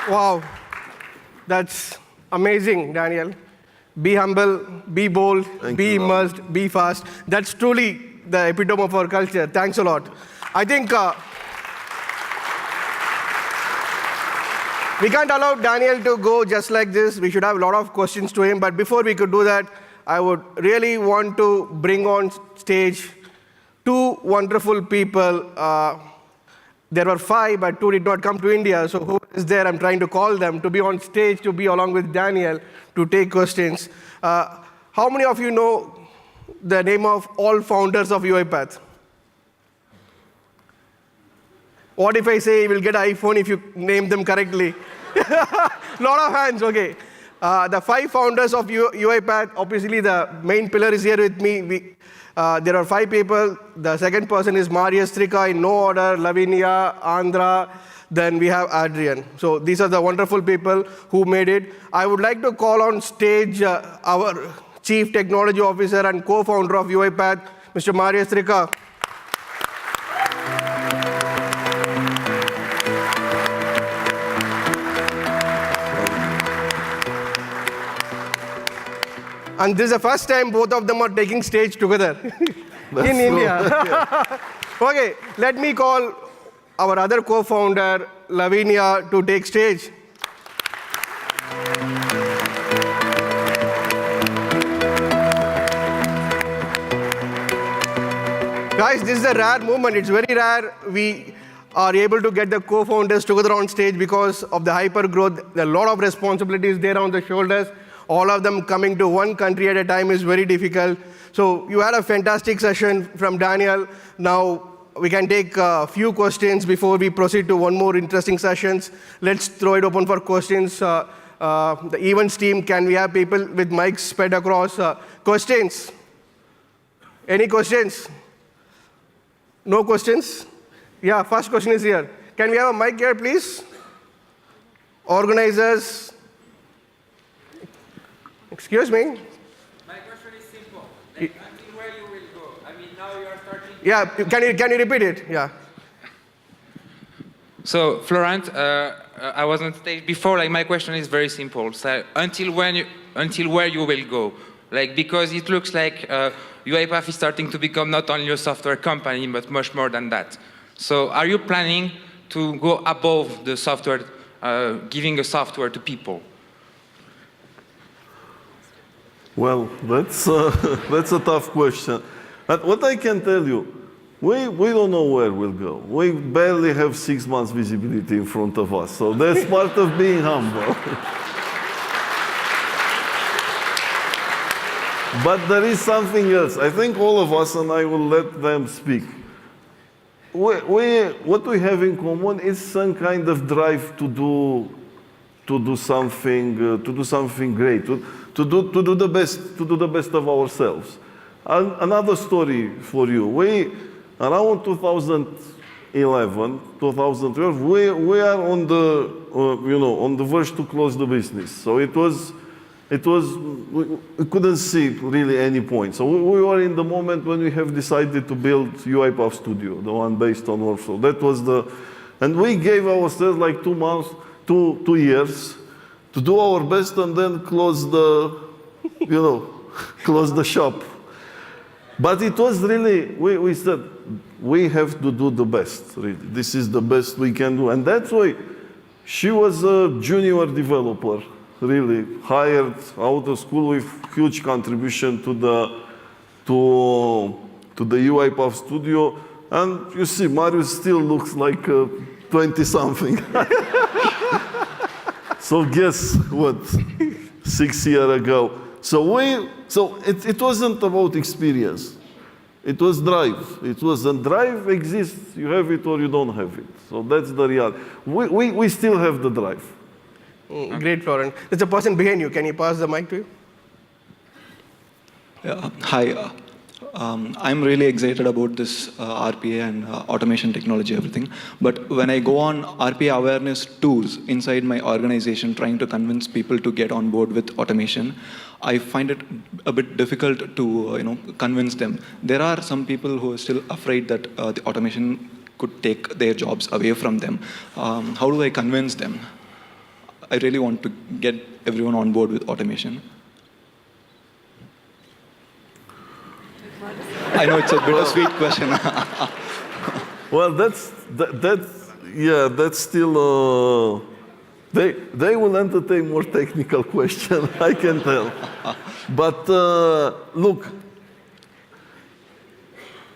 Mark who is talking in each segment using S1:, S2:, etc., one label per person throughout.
S1: Wow, that's amazing, Daniel. Be humble, be bold, be immersed, be fast. That's truly the epitome of our culture. Thanks a lot. I think we can't allow Daniel to go just like this. We should have a lot of questions to him. But before we could do that, I would really want to bring on stage two wonderful people. There were 5, but 2 did not come to India. So who is there? I'm trying to call them to be on stage, to be along with Daniel, to take questions. How many of you know the name of all founders of UiPath? What if I say you will get an iPhone if you name them correctly? Lot of hands, okay. The 5 founders of UiPath, obviously the main pillar is here with me. There are 5 people. The second person is Marius Tirca in no order, Lavinia, Andhra, then we have Adrian. So these are the wonderful people who made it. I would like to call on stage our Chief Technology Officer and co-founder of UiPath, Mr. Marius Tirca. And this is the first time both of them are taking stage together in India. Okay, let me call our other co-founder, Lavinia, to take stage. Guys, this is a rare moment. It's very rare we are able to get the co-founders together on stage because of the hyper growth. There are a lot of responsibilities there on the shoulders. All of them coming to one country at a time is very difficult. So you had a fantastic session from Daniel. Now we can take a few questions before we proceed to one more interesting sessions. Let's throw it open for questions. The events team, can we have people with mics spread across? Questions? Any questions? No questions? Yeah, first question is here. Can we have a mic here, please? Organizers. Excuse me?
S2: My question is simple. Like, until where you will go? I mean, now you are starting...
S1: Yeah, can you repeat it? Yeah.
S2: So, Florent, I was on stage before. Like, my question is very simple. So, until where you will go? Like, because it looks like UiPath is starting to become not only a software company, but much more than that. So, are you planning to go above the software, giving a software to people?
S3: Well, that's a tough question. But what I can tell you, we don't know where we'll go. We barely have 6 months visibility in front of us. So that's part of being humble. But there is something else. I think all of us, and I will let them speak. What we have in common is some kind of drive to do something great. To do the best of ourselves. Another story for you. Around 2011, 2012, we are on the verge to close the business. So we couldn't see really any point. So we were in the moment when we have decided to build UiPath Studio, the one based on Workflow. That was and we gave ourselves like 2 months, 2 years to do our best and then close the shop. But it was really, we said, we have to do the best, really. This is the best we can do. And that's why she was a junior developer, really, hired out of school with huge contribution to the UiPath Studio. And you see, Marius still looks like 20-something. So guess what? 6 years ago. So it wasn't about experience. It was drive. And drive exists. You have it or you don't have it. So that's the reality. We still have the drive.
S1: Great, Florent. There's a person behind you. Can you pass the mic to you?
S4: Yeah. Hi. I'm really excited about this RPA and automation technology, everything. But when I go on RPA awareness tours inside my organization, trying to convince people to get on board with automation, I find it a bit difficult to convince them. There are some people who are still afraid that the automation could take their jobs away from them. How do I convince them? I really want to get everyone on board with automation. I know it's a bittersweet question.
S3: Well, that's still, they will entertain more technical question, I can tell. But look,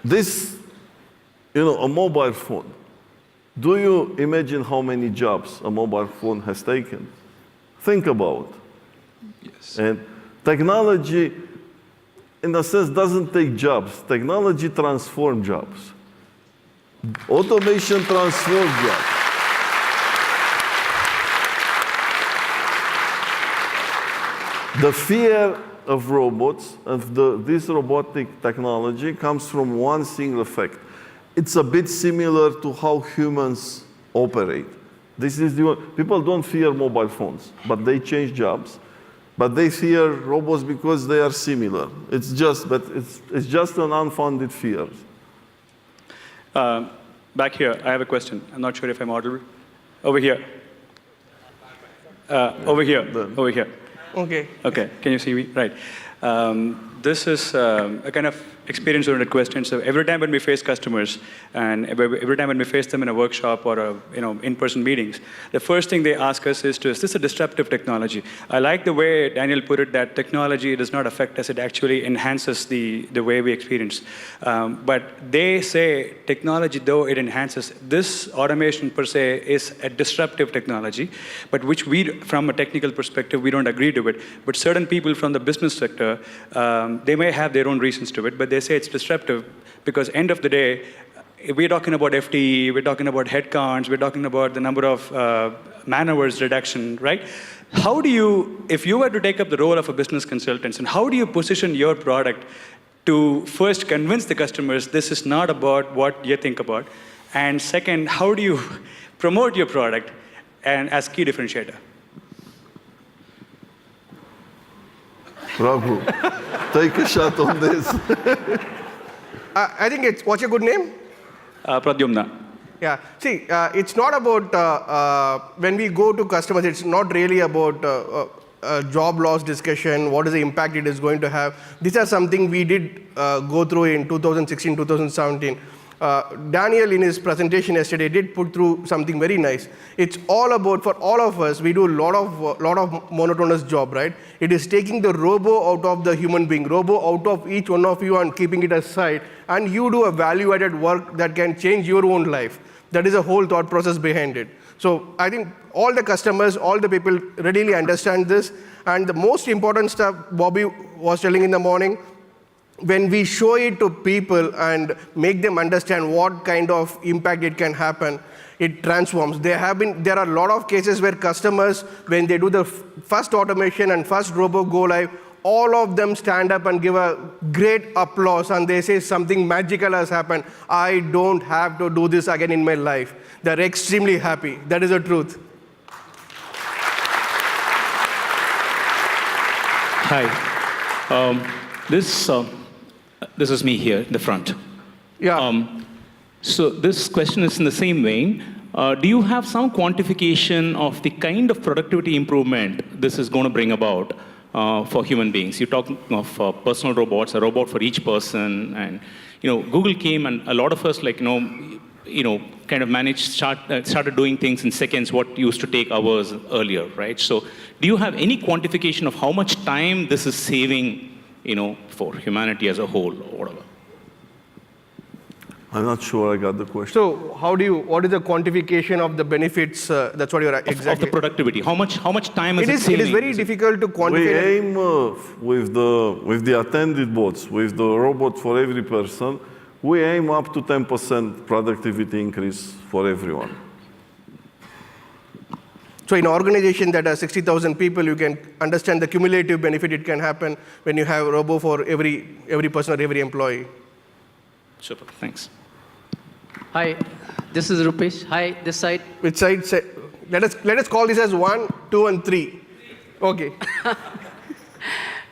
S3: this, a mobile phone, do you imagine how many jobs a mobile phone has taken? Think about it.
S4: Yes.
S3: And technology, in a sense, doesn't take jobs. Technology transforms jobs. Automation transforms jobs. The fear of robots, of this robotic technology, comes from one single fact. It's a bit similar to how humans operate. People don't fear mobile phones, but they change jobs. But they fear robots because they are similar. It's just an unfounded fear.
S5: Back here, I have a question. I'm not sure if I'm audible. Over here. Over here. Over here.
S1: Okay.
S5: Okay. Can you see me? Right. This is a kind of experience-oriented question. So every time when we face customers, and every time when we face them in a workshop or in-person meetings, the first thing they ask us is this a disruptive technology? I like the way Daniel put it, that technology does not affect us, it actually enhances the way we experience. But they say technology, though it enhances, this automation per se is a disruptive technology, but which we, from a technical perspective, we don't agree to it. But certain people from the business sector, they may have their own reasons to it, but they say it's disruptive because end of the day, we're talking about FTE, we're talking about headcounts, we're talking about the number of man-hours reduction, right? How do you, if you were to take up the role of a business consultant, and how do you position your product to first convince the customers this is not about what you think about, and second, how do you promote your product and as key differentiator?
S3: Raghu, take a shot on this.
S1: I think what's your good name?
S5: Pradyumna.
S1: Yeah, see, it's not about, when we go to customers, it's not really about job loss discussion, what is the impact it is going to have. These are something we did go through in 2016, 2017. Daniel, in his presentation yesterday, did put through something very nice. It's all about, for all of us, we do a lot of monotonous job, right? It is taking the robo out of the human being, robo out of each one of you and keeping it aside, and you do a value-added work that can change your own life. That is a whole thought process behind it. So I think all the customers, all the people readily understand this, and the most important stuff Bobby was telling in the morning, when we show it to people and make them understand what kind of impact it can happen, it transforms. There are a lot of cases where customers, when they do the first automation and first robo go live, all of them stand up and give a great applause and they say something magical has happened. I don't have to do this again in my life. They're extremely happy. That is the truth.
S6: Hi. This is me here in the front.
S1: Yeah.
S6: So this question is in the same vein. Do you have some quantification of the kind of productivity improvement this is going to bring about for human beings? You're talking of personal robots, a robot for each person, and Google came and a lot of us kind of started doing things in seconds what used to take hours earlier, right? So do you have any quantification of how much time this is saving for humanity as a whole, or whatever?
S3: I'm not sure I got the question.
S1: So what is the quantification of the benefits? That's what you're exactly.
S6: Of the productivity. How much time is it saving?
S1: It is very difficult to quantify.
S3: We aim with the attended bots, with the robot for every person, we aim up to 10% productivity increase for everyone.
S1: So in an organization that has 60,000 people, you can understand the cumulative benefit it can happen when you have a robo for every person or every employee.
S6: Super, thanks.
S7: Hi, this is Rupesh. Hi, this side.
S1: Which side? Let us call this as 1, 2, and 3. Okay.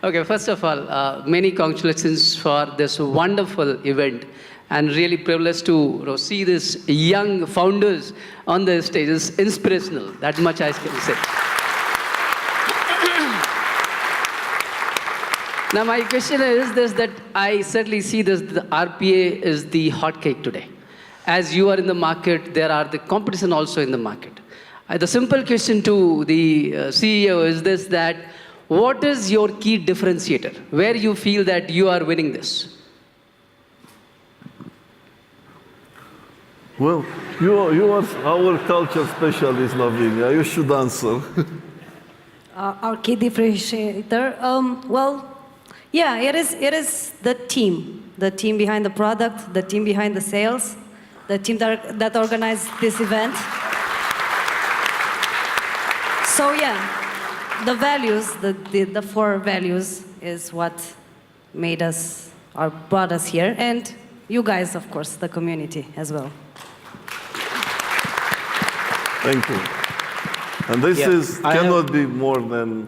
S7: Okay, first of all, many congratulations for this wonderful event, and really privileged to see these young founders on the stage. It's inspirational, that much I can say. Now, my question is this, that I certainly see this, the RPA is the hotcake today. As you are in the market, there are the competition also in the market. The simple question to the CEO is this, that what is your key differentiator? Where you feel that you are winning this?
S3: Well, you are our culture specialist, Lavinia. You should answer.
S8: Our key differentiator, well, yeah, it is the team behind the product, the team behind the sales, the team that organized this event. So yeah, the values, the 4 values is what made us, or brought us here, and you guys, of course, the community as well.
S3: Thank you. And this cannot be more than,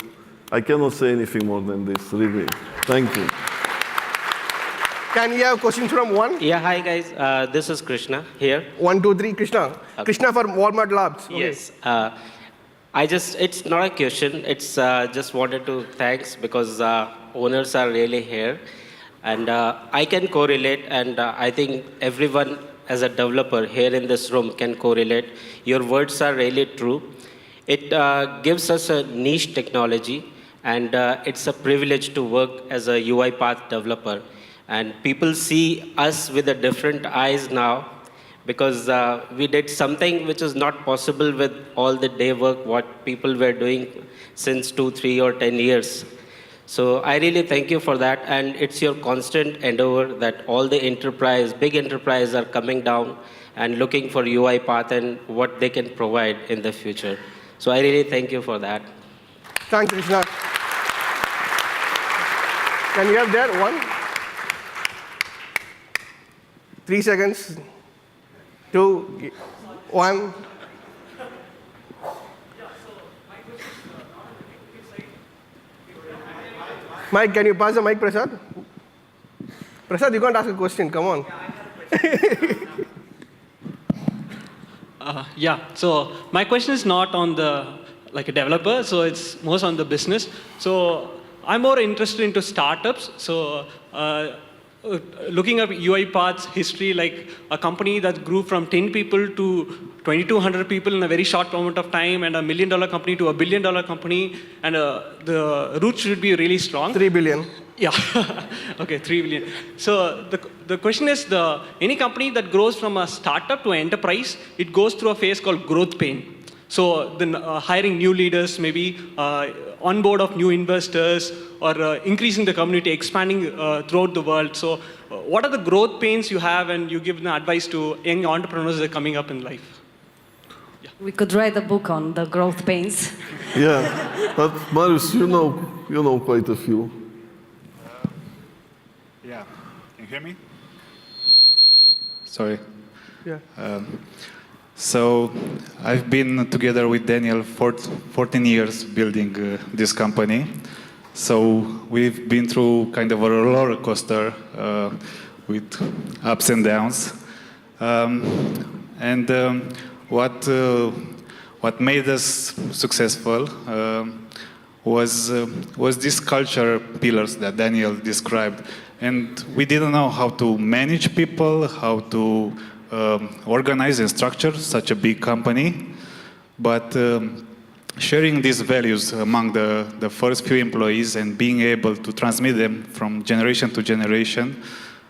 S3: I cannot say anything more than this, really. Thank you.
S1: Can we have questions from one?
S9: Yeah, hi guys. This is Krishna here.
S1: 1, 2, 3, Krishna.
S9: Okay.
S1: Krishna from Walmart Labs. Okay.
S9: Yes. It's not a question. It's just wanted to thanks because owners are really here. And I can correlate, and I think everyone as a developer here in this room can correlate. Your words are really true. It gives us a niche technology, and it's a privilege to work as a UiPath developer. And people see us with a different eyes now because we did something which is not possible with all the day work, what people were doing since 2, 3, or 10 years. So I really thank you for that, and it's your constant endeavor that all the enterprise, big enterprise are coming down and looking for UiPath and what they can provide in the future. So I really thank you for that.
S1: Thanks, Krishna. Can you have there? 1? 3 seconds. 2, 1. Mike, can you pass the mic, Prasad? Prasad, you can't ask a question. Come on.
S10: Yeah, so my question is not on the, like a developer, so it's most on the business. So I'm more interested into startups. So looking at UiPath's history, like a company that grew from 10 people to 2,200 people in a very short moment of time, and $1 million company to $1 billion company, and the roots should be really strong.
S1: 3 billion.
S10: Yeah, okay, 3 billion. So the question is, any company that grows from a startup to an enterprise, it goes through a phase called growth pain. So then hiring new leaders, maybe onboard of new investors, or increasing the community, expanding throughout the world. So what are the growth pains you have, and you give the advice to young entrepreneurs that are coming up in life? Yeah.
S8: We could write a book on the growth pains.
S3: Yeah, but Marius, you know quite a few.
S11: Yeah, can you hear me? Sorry.
S1: Yeah.
S11: So I've been together with Daniel for 14 years building this company. So we've been through kind of a roller coaster with ups and downs. What made us successful was these culture pillars that Daniel described. And we didn't know how to manage people, how to organize and structure such a big company. But sharing these values among the first few employees and being able to transmit them from generation to generation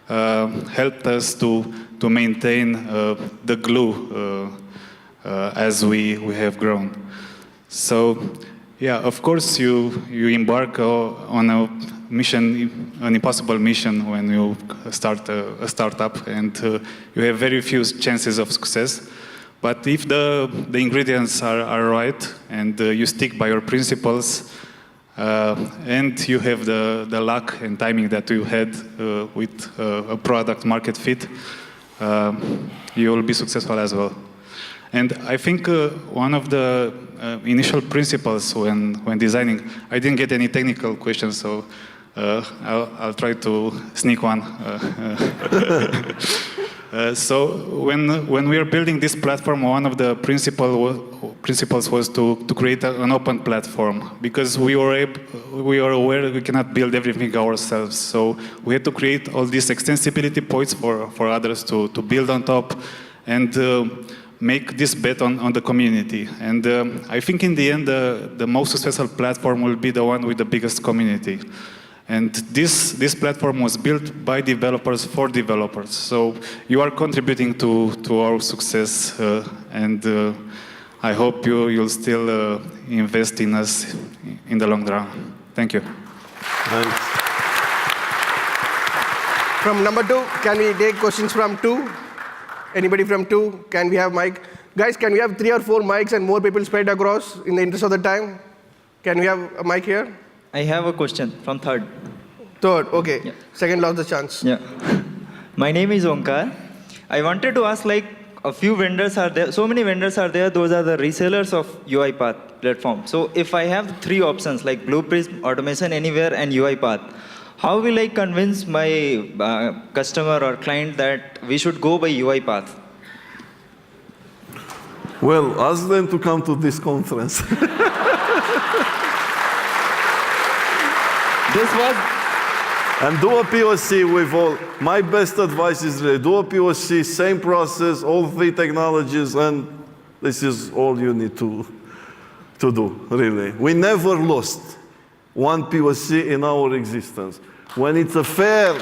S11: helped us to maintain the glue as we have grown. So, yeah, of course you embark on a mission, an impossible mission when you start a startup, and you have very few chances of success. But if the ingredients are right, and you stick by your principles, and you have the luck and timing that you had with a product market fit, you will be successful as well. And I think one of the initial principles when designing, I didn't get any technical questions, so I'll try to sneak one. So when we are building this platform, one of the principles principles was to create an open platform, because we were aware that we cannot build everything ourselves. So we had to create all these extensibility points for others to build on top and make this bet on the community. And I think in the end, the most successful platform will be the one with the biggest community. And this platform was built by developers for developers. So you are contributing to our success, and I hope you'll still invest in us in the long run. Thank you.
S3: Thanks.
S1: From number 2, can we take questions from 2? Anybody from 2? Can we have mic? Guys, can we have 3 or 4 mics and more people spread across in the interest of the time? Can we have a mic here?
S12: I have a question from 3rd.
S1: 3rd, okay.
S12: Yeah.
S1: 2nd lost the chance.
S12: Yeah. My name is Onkar. I wanted to ask, like, a few vendors are there, so many vendors are there, those are the resellers of UiPath platform. So if I have 3 options, like Blueprint, Automation Anywhere, and UiPath, how will I convince my customer or client that we should go by UiPath?
S3: Well, ask them to come to this conference.
S12: This was...
S3: And do a POC with all. My best advice is really do a POC, same process, all 3 technologies, and this is all you need to do, really. We never lost one POC in our existence. When it's a fair,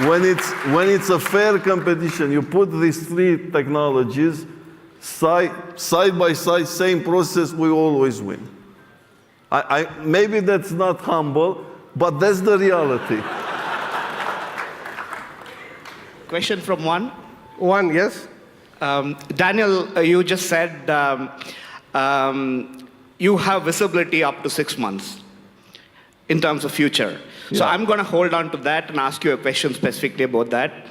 S3: when it's a fair competition, you put these 3 technologies side by side, same process, we always win. Maybe that's not humble, but that's the reality.
S13: Question from 1.
S1: 1, yes.
S13: Daniel, you just said you have visibility up to 6 months in terms of future.
S3: Yeah.
S13: So I'm going to hold on to that and ask you a question specifically about that.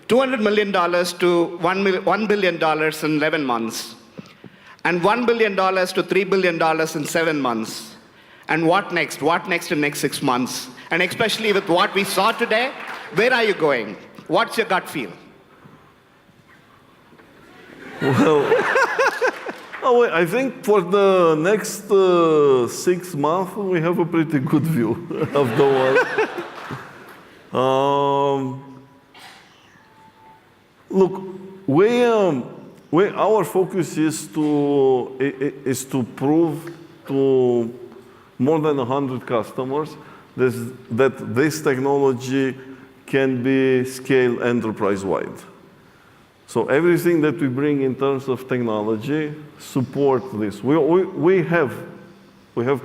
S13: $200 million to $1 billion in 11 months, and $1 billion to $3 billion in 7 months. And what next? What next in next 6 months? And especially with what we saw today, where are you going? What's your gut feel?
S3: Well, I think for the next 6 months, we have a pretty good view of the world. Look, our focus is to prove to more than 100 customers that this technology can be scaled enterprise-wide. So everything that we bring in terms of technology support this. We have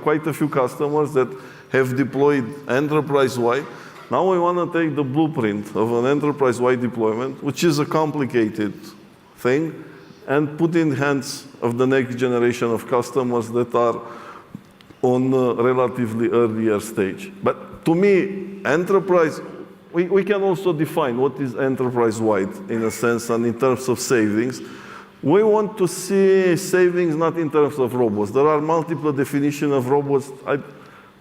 S3: quite a few customers that have deployed enterprise-wide. Now we want to take the blueprint of an enterprise-wide deployment, which is a complicated thing, and put in hands of the next generation of customers that are on a relatively earlier stage. But to me, enterprise, we can also define what is enterprise-wide in a sense and in terms of savings. We want to see savings not in terms of robots. There are multiple definitions of robots.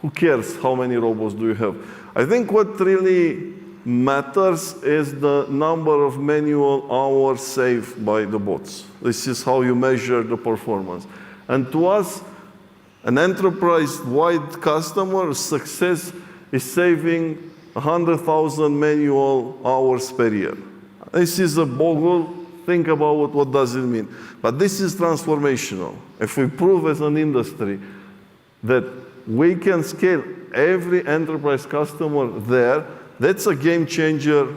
S3: Who cares how many robots do you have? I think what really matters is the number of manual hours saved by the bots. This is how you measure the performance. And to us, an enterprise-wide customer success is saving 100,000 manual hours per year. This is a boggle. Think about what does it mean. But this is transformational. If we prove as an industry that we can scale every enterprise customer there, that's a game changer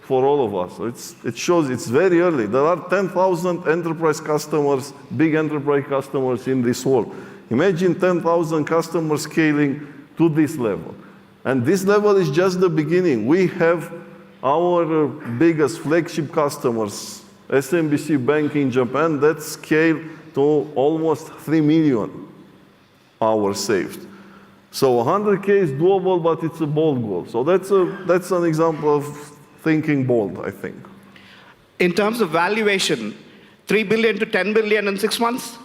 S3: for all of us. It shows it's very early. There are 10,000 enterprise customers, big enterprise customers in this world. Imagine 10,000 customers scaling to this level. And this level is just the beginning. We have our biggest flagship customers, SMBC Bank in Japan, that scaled to almost 3 million hours saved. So 100K is doable, but it's a bold goal. So that's an example of thinking bold, I think.
S13: In terms of valuation, 3 billion to 10 billion in 6 months?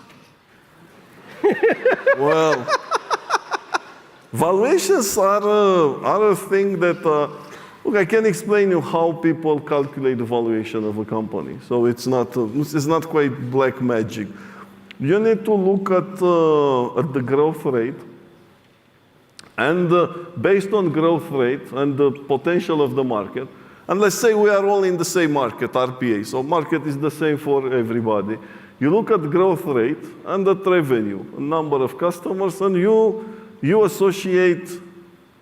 S3: Well, valuations are a thing that Look, I can explain you how people calculate the valuation of a company. So it's not quite black magic. You need to look at the growth rate. And based on growth rate and the potential of the market, and let's say we are all in the same market, RPA, so market is the same for everybody. You look at growth rate and at revenue, number of customers, and you associate,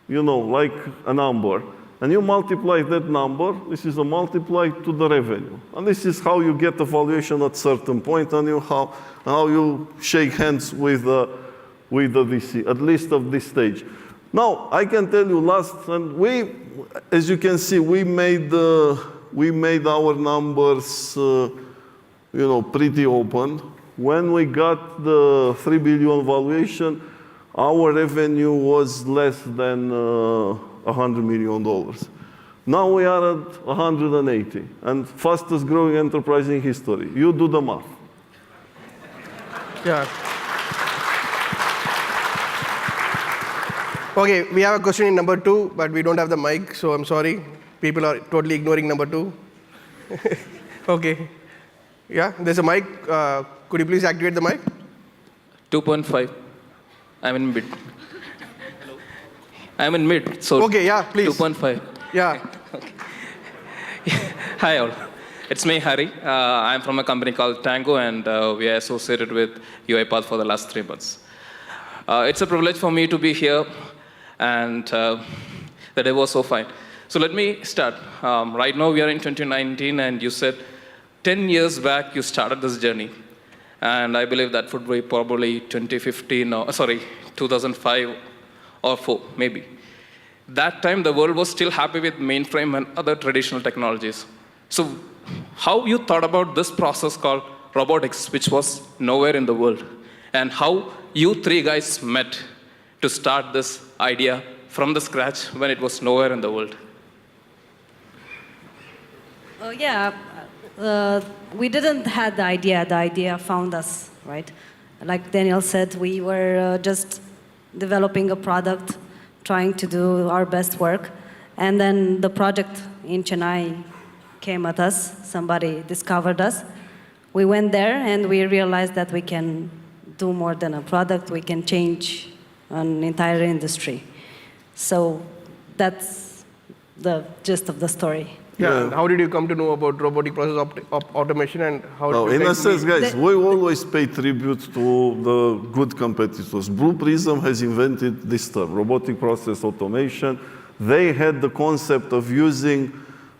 S3: like a number. And you multiply that number, this is a multiply to the revenue. And this is how you get a valuation at certain point, and how you shake hands with the VC, at least at this stage. Now, I can tell you and as you can see, we made our numbers, pretty open. When we got the 3 billion valuation, our revenue was less than $100 million. Now we are at 180, and fastest growing enterprise in history. You do the math.
S1: Yeah. Okay, we have a question in number 2, but we don't have the mic, so I'm sorry. People are totally ignoring number 2. Okay. Yeah, there's a mic. Could you please activate the mic?
S14: 2.5. I'm in mid. I'm in mid, so
S1: okay, yeah, please.
S14: 2.5.
S1: Yeah.
S14: Okay. Hi all. It's me, Hari. I'm from a company called Tango, and we are associated with UiPath for the last 3 months. It's a privilege for me to be here, and the day was so fine. So let me start. Right now we are in 2019, and you said 10 years back you started this journey. And I believe that would be probably 2005 or 4, maybe. That time the world was still happy with mainframe and other traditional technologies. So how you thought about this process called robotics, which was nowhere in the world, and how you 3 guys met to start this idea from the scratch when it was nowhere in the world?
S8: We didn't have the idea found us, right? Like Daniel said, we were just developing a product, trying to do our best work, and then the project in Chennai came at us, somebody discovered us. We went there and we realized that we can do more than a product, we can change an entire industry. So that's the gist of the story.
S1: Yeah. And how did you come to know about robotic process automation and how?
S3: In a sense, guys, we always pay tribute to the good competitors. Blue Prism has invented this term, robotic process automation. They had the concept of using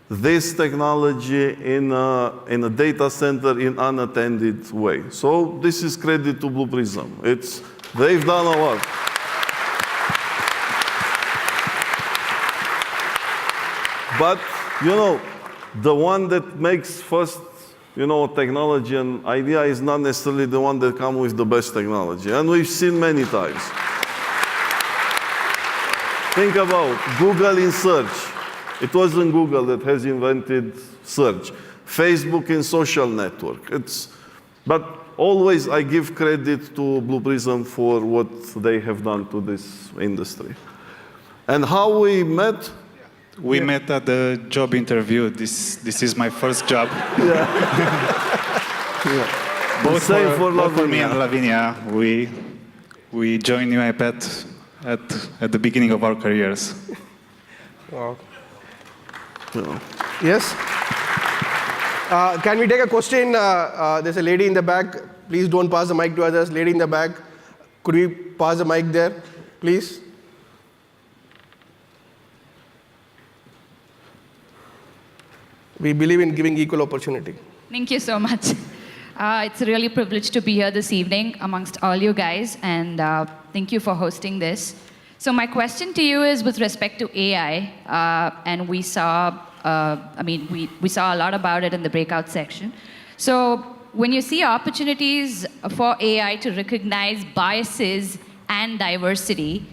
S3: this technology in a data center in unattended way. So this is credit to Blue Prism. They've done a lot. But, the one that makes first, technology and idea is not necessarily the one that comes with the best technology. And we've seen many times. Think about Google in search. It wasn't Google that has invented search. Facebook in social network. But always I give credit to Blue Prism for what they have done to this industry. And how we met?
S11: We met at the job interview. This is my first job.
S3: Yeah.
S11: Both for me and Lavinia, we joined UiPath at the beginning of our careers.
S1: Wow. Yes? Can we take a question? There's a lady in the back. Please don't pass the mic to others. Lady in the back. Could we pass the mic there, please? We believe in giving equal opportunity.
S15: Thank you so much. It's a really privilege to be here this evening amongst all you guys, and thank you for hosting this. So my question to you is with respect to AI, and we saw, we saw a lot about it in the breakout section. So when you see opportunities for AI to recognize biases and diversity,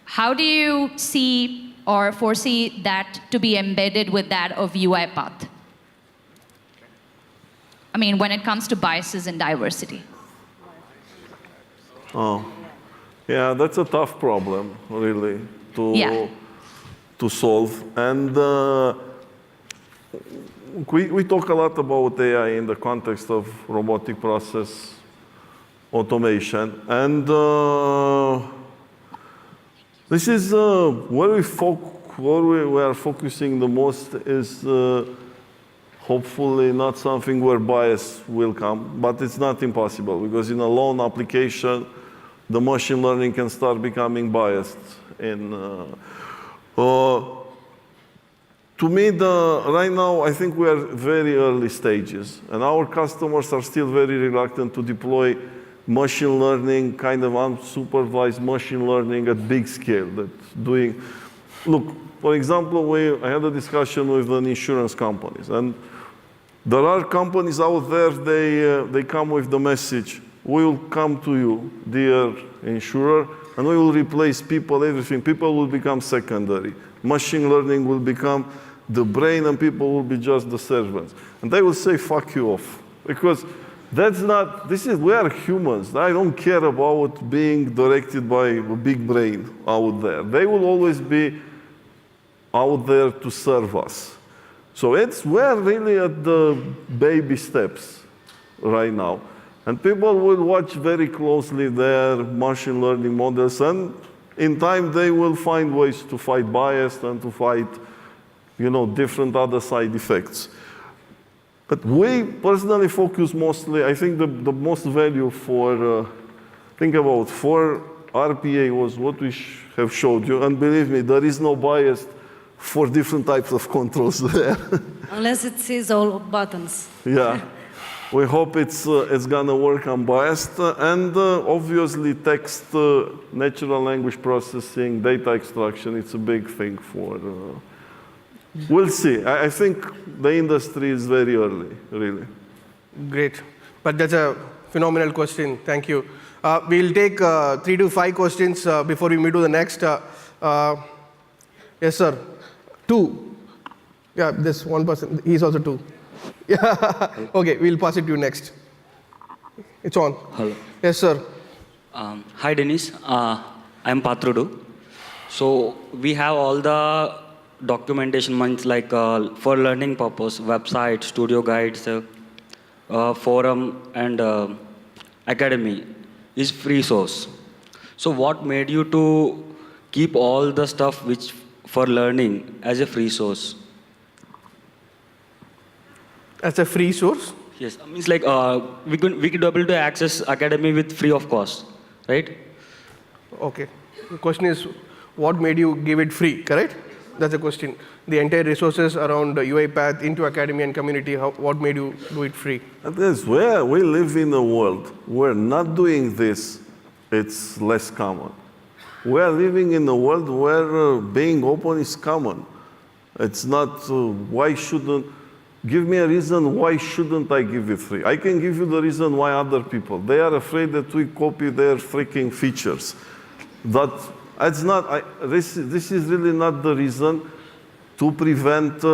S15: how do you see or foresee that to be embedded with that of UiPath? When it comes to biases and diversity.
S3: Oh, yeah, that's a tough problem, really, solve. And we talk a lot about AI in the context of robotic process automation. And this is where we are focusing the most is hopefully not something where bias will come, but it's not impossible because in a loan application, the machine learning can start becoming biased. To me, right now, I think we are very early stages, and our customers are still very reluctant to deploy machine learning, kind of unsupervised machine learning at big scale. Look, for example, I had a discussion with an insurance companies, and there are companies out there, they come with the message, we will come to you, dear insurer, and we will replace people, everything. People will become secondary. Machine learning will become the brain, and people will be just the servants. And they will say, fuck you off. Because we are humans. I don't care about being directed by a big brain out there. They will always be out there to serve us. So we're really at the baby steps right now. And people will watch very closely their machine learning models, and in time they will find ways to fight bias and to fight, different other side effects. But we personally focus mostly, I think the most value for RPA was what we have showed you. And believe me, there is no bias for different types of controls there.
S8: Unless it sees all buttons.
S3: Yeah. We hope it's going to work unbiased. And obviously, text, natural language processing, data extraction, it's a big thing for... we'll see. I think the industry is very early, really.
S1: Great. But that's a phenomenal question. Thank you. We'll take 3 to 5 questions before we move to the next. Yes, sir. 2. Yeah, this one person. He's also 2. Yeah. Okay, we'll pass it to you next. It's on.
S16: Hello.
S1: Yes, sir.
S16: Hi, Dennis. I'm Patrudu. So we have all the documentation ones like for learning purpose, website, studio guides, forum, and academy is free source. So what made you to keep all the stuff which for learning as a free source?
S1: As a free source?
S16: Yes, means like we could be able to access academy with free of cost, right?
S1: Okay. The question is, what made you give it free, correct? That's the question. The entire resources around UiPath into academy and community, what made you do it free?
S3: That's where we live in a world where not doing this, it's less common. We are living in a world where being open is common. It's not, give me a reason why shouldn't I give it free. I can give you the reason why other people, they are afraid that we copy their freaking features. This is really not the reason to prevent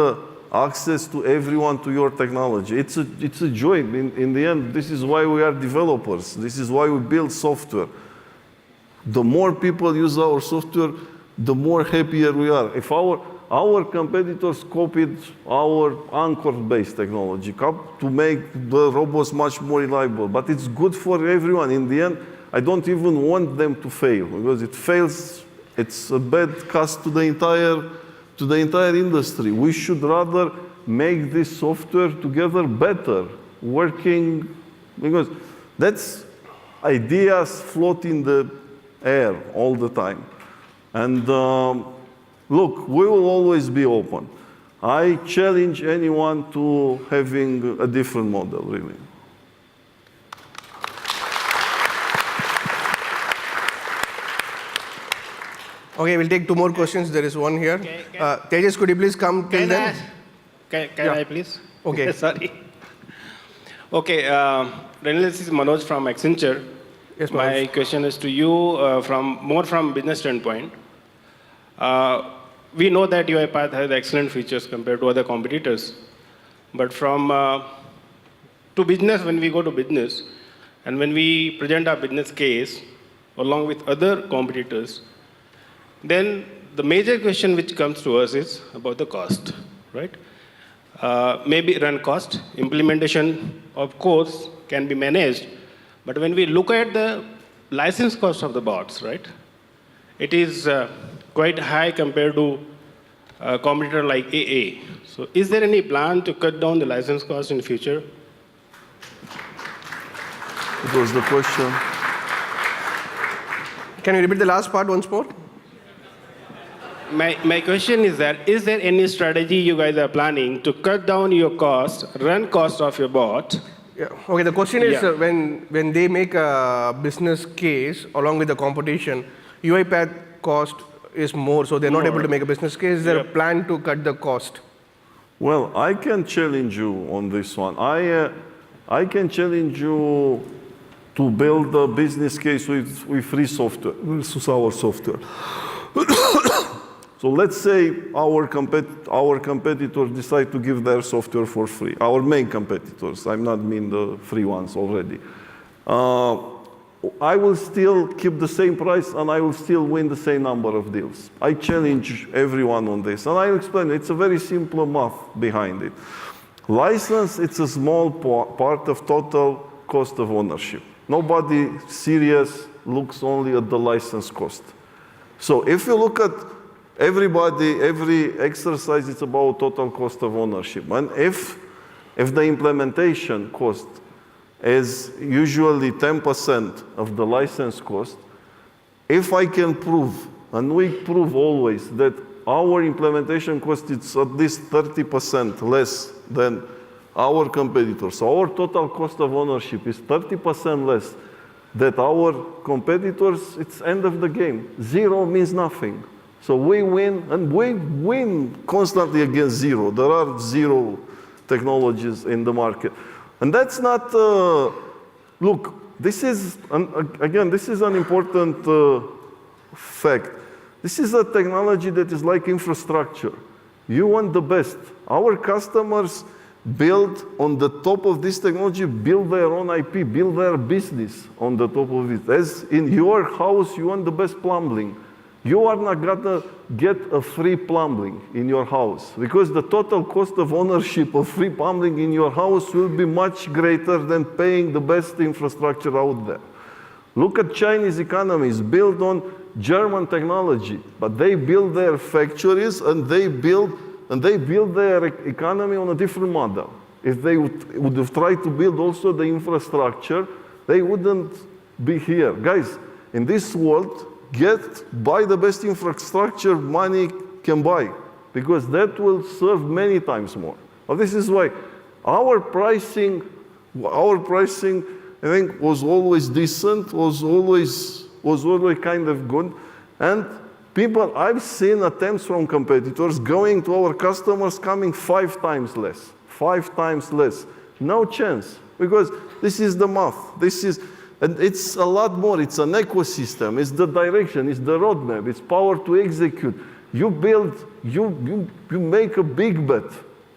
S3: access to everyone to your technology. It's a joy. In the end, this is why we are developers. This is why we build software. The more people use our software, the more happier we are. If our competitors copied our Anchor-based technology to make the robots much more reliable, but it's good for everyone. In the end, I don't even want them to fail, because it fails, it's a bad cost to the entire industry. We should rather make this software together better, working, because that's ideas float in the air all the time. And look, we will always be open. I challenge anyone to having a different model, really.
S1: Okay, we'll take 2 more questions. There is one here. Tejas, could you please come till then?
S17: Can I please?
S1: Okay.
S17: Sorry. Okay, this is Manoj from Accenture.
S1: Yes,
S17: my question is to you more from business standpoint. We know that UiPath has excellent features compared to other competitors. But to business, when we go to business, and when we present our business case along with other competitors, then the major question which comes to us is about the cost, right? Maybe run cost, implementation, of course, can be managed. But when we look at the license cost of the bots, right, it is quite high compared to a competitor like AA. So is there any plan to cut down the license cost in future?
S3: It was the question.
S1: Can you repeat the last part once more?
S17: My question is that, is there any strategy you guys are planning to cut down your cost, run cost of your bot?
S1: Yeah. Okay, the question is
S17: Yeah.
S1: when they make a business case along with the competition, UiPath cost is more, so they're not able to make a business case. Is there a plan to cut the cost?
S3: Well, I can challenge you on this one. I can challenge you to build a business case with free software versus our software. So let's say our competitors decide to give their software for free. Our main competitors, I'm not mean the free ones already. I will still keep the same price and I will still win the same number of deals. I challenge everyone on this. And I'll explain, it's a very simple math behind it. License, it's a small part of total cost of ownership. Nobody serious looks only at the license cost. So if you look at every exercise, it's about total cost of ownership. And if the implementation cost is usually 10% of the license cost, if I can prove, and we prove always, that our implementation cost is at least 30% less than our competitors, so our total cost of ownership is 30% less than our competitors, it's end of the game. Zero means nothing. So we win, and we win constantly against zero. There are zero technologies in the market. And that's not, look, this is, again, this is an important fact. This is a technology that is like infrastructure. You want the best. Our customers build on the top of this technology, build their own IP, build their business on the top of it. As in your house, you want the best plumbing. You are not gonna get a free plumbing in your house because the total cost of ownership of free plumbing in your house will be much greater than paying the best infrastructure out there. Look at Chinese economies built on German technology, but they build their factories and they build their economy on a different model. If they would have tried to build also the infrastructure, they wouldn't be here. Guys, in this world, buy the best infrastructure money can buy, because that will serve many times more. Well, this is why our pricing, I think, was always decent, was always kind of good. And people, I've seen attempts from competitors going to our customers coming 5 times less. 5 times less. No chance, because this is the math. And it's a lot more. It's an ecosystem. It's the direction. It's the roadmap. It's power to execute. You build, you make a big bet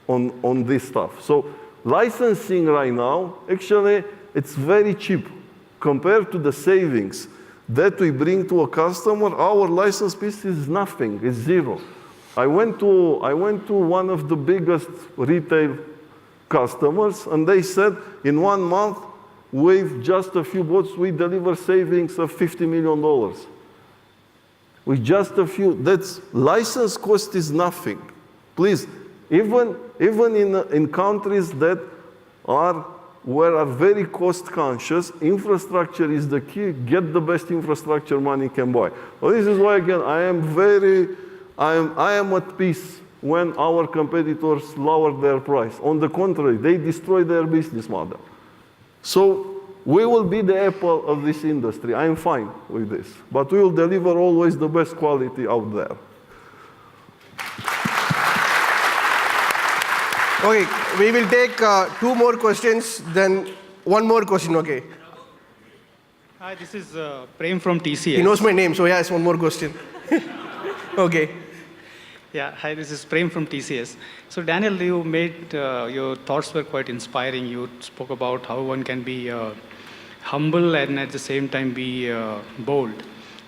S3: on this stuff. So licensing right now, actually, it's very cheap compared to the savings that we bring to a customer. Our license piece is nothing. It's zero. I went to one of the biggest retail customers, and they said in 1 month, with just a few bots, we deliver savings of $50 million. With just a few, that's license cost is nothing. Please, even in countries that are very cost conscious, infrastructure is the key. Get the best infrastructure money can buy. Well, this is why, again, I am at peace when our competitors lower their price. On the contrary, they destroy their business model. So we will be the Apple of this industry. I am fine with this. But we will deliver always the best quality out there.
S1: Okay, we will take 2 more questions, then 1 more question, okay?
S18: Hi, this is Prem from TCS.
S1: He knows my name, so yes, 1 more question. Okay.
S18: Yeah, hi, this is Prem from TCS. So Daniel, you made, your thoughts were quite inspiring. You spoke about how one can be humble and at the same time be bold.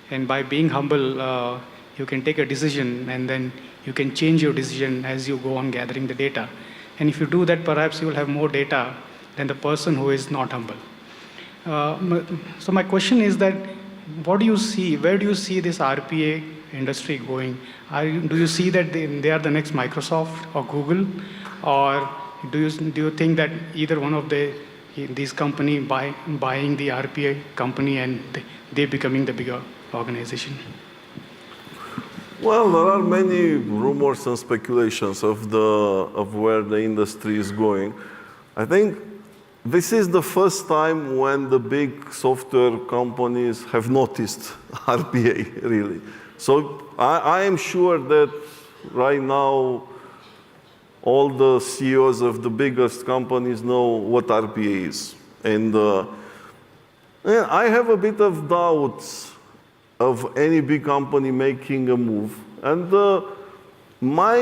S18: And by being humble, you can take a decision and then you can change your decision as you go on gathering the data. And if you do that, perhaps you will have more data than the person who is not humble. So my question is that, what do you see, where do you see this RPA industry going? Do you see that they are the next Microsoft or Google? Or do you think that either one of these companies buying the RPA company and they becoming the bigger organization?
S3: Well, there are many rumors and speculations of where the industry is going. I think this is the first time when the big software companies have noticed RPA, really. So I am sure that right now all the CEOs of the biggest companies know what RPA is. And I have a bit of doubts of any big company making a move. And my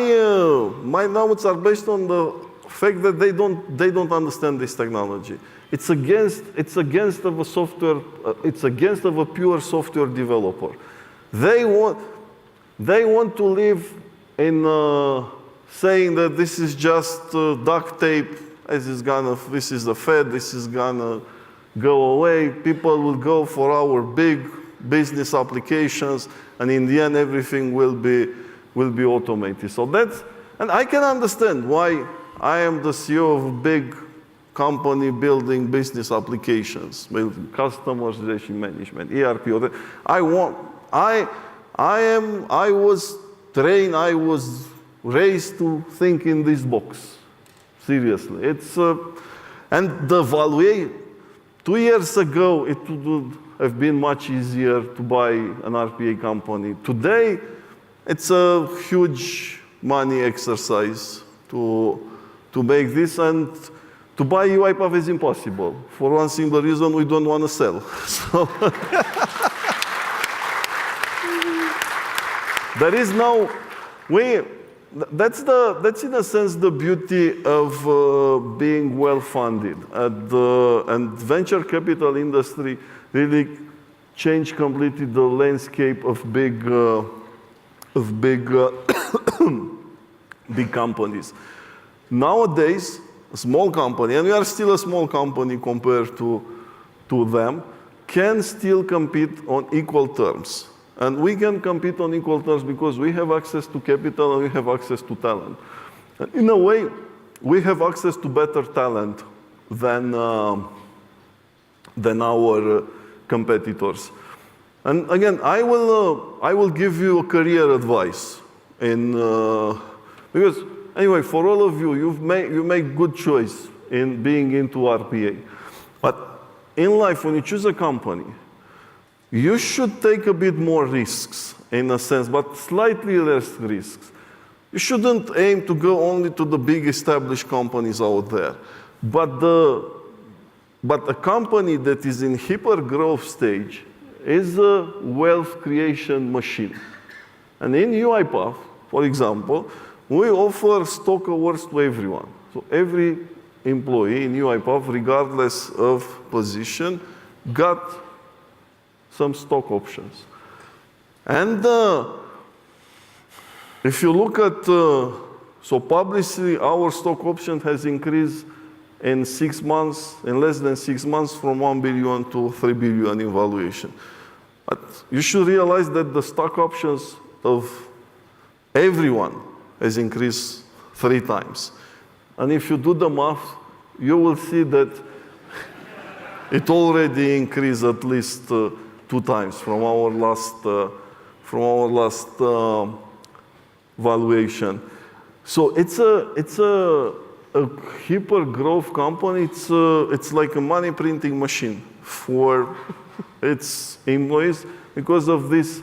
S3: doubts are based on the fact that they don't understand this technology. It's against of a pure software developer. They want to live in saying that this is just duct tape. This is the Fed. This is gonna go away. People will go for our big business applications, and in the end, everything will be automated. So and I can understand why I am the CEO of a big company building business applications, building customers relationship management, ERP. I was trained, I was raised to think in this box. Seriously, and the valuation. 2 years ago, it would have been much easier to buy an RPA company. Today, it's a huge money exercise to make this, and to buy UiPath is impossible. For one simple reason, we don't want to sell. So there is no way. That's in a sense the beauty of being well funded. And venture capital industry really changed completely the landscape of big big companies. Nowadays, a small company, and we are still a small company compared to them, can still compete on equal terms. And we can compete on equal terms because we have access to capital and we have access to talent. And in a way, we have access to better talent than our competitors. And again, I will give you a career advice. Because anyway, for all of you, you make good choice in being into RPA. But in life, when you choose a company, you should take a bit more risks, in a sense, but slightly less risks. You shouldn't aim to go only to the big established companies out there. But a company that is in hyper growth stage is a wealth creation machine. And in UiPath, for example, we offer stock awards to everyone. So every employee in UiPath, regardless of position, got some stock options. And if you look at, so publicly, our stock option has increased in 6 months, in less than 6 months, from 1 billion to 3 billion in valuation. But you should realize that the stock options of everyone has increased 3 times. And if you do the math, you will see that it already increased at least 2 times from our last valuation. So it's a hyper growth company. It's like a money printing machine for its employees because of this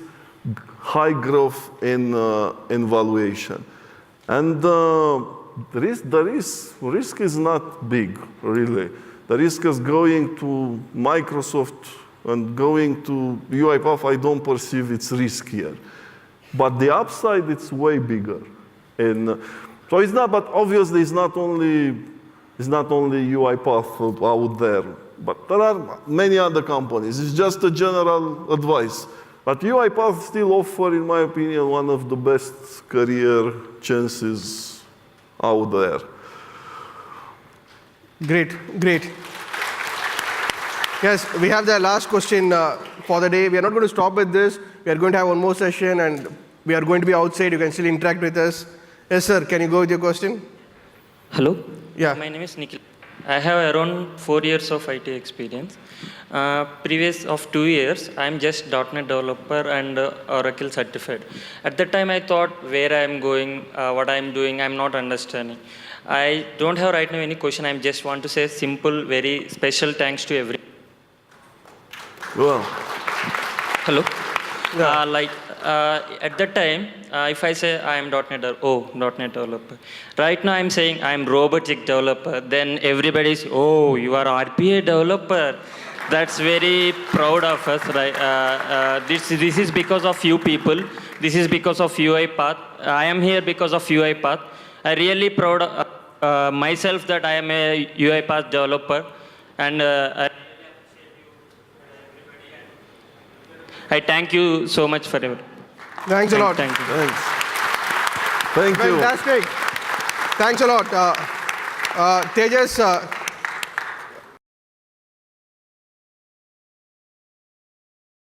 S3: high growth in valuation. And the risk is not big, really. The risk is going to Microsoft and going to UiPath. I don't perceive its risk here. But the upside, it's way bigger. And so it's not, but obviously it's not only UiPath out there, but there are many other companies. It's just a general advice. But UiPath still offer, in my opinion, one of the best career chances out there.
S1: Great, great. Yes, we have the last question for the day. We are not going to stop with this. We are going to have one more session, and we are going to be outside. You can still interact with us. Yes, sir. Can you go with your question?
S19: Hello.
S1: Yeah.
S19: My name is Nikhil. I have around 4 years of IT experience. Previous of 2 years, I'm just .NET developer and Oracle certified. At that time, I thought where I'm going, what I'm doing, I'm not understanding. I don't have right now any question. I just want to say simple, very special thanks to everyone.
S3: Well.
S19: Hello. At that time, if I say I am .NET developer. Right now I'm saying I am robotic developer. Then everybody's, oh, you are RPA developer. That's very proud of us, right? This is because of you people. This is because of UiPath. I am here because of UiPath. I really proud of myself that I am a UiPath developer, and I thank you so much for everything.
S1: Thanks a lot.
S19: Thank you.
S3: Thanks. Thank you.
S1: Fantastic. Thanks a lot. Tejas,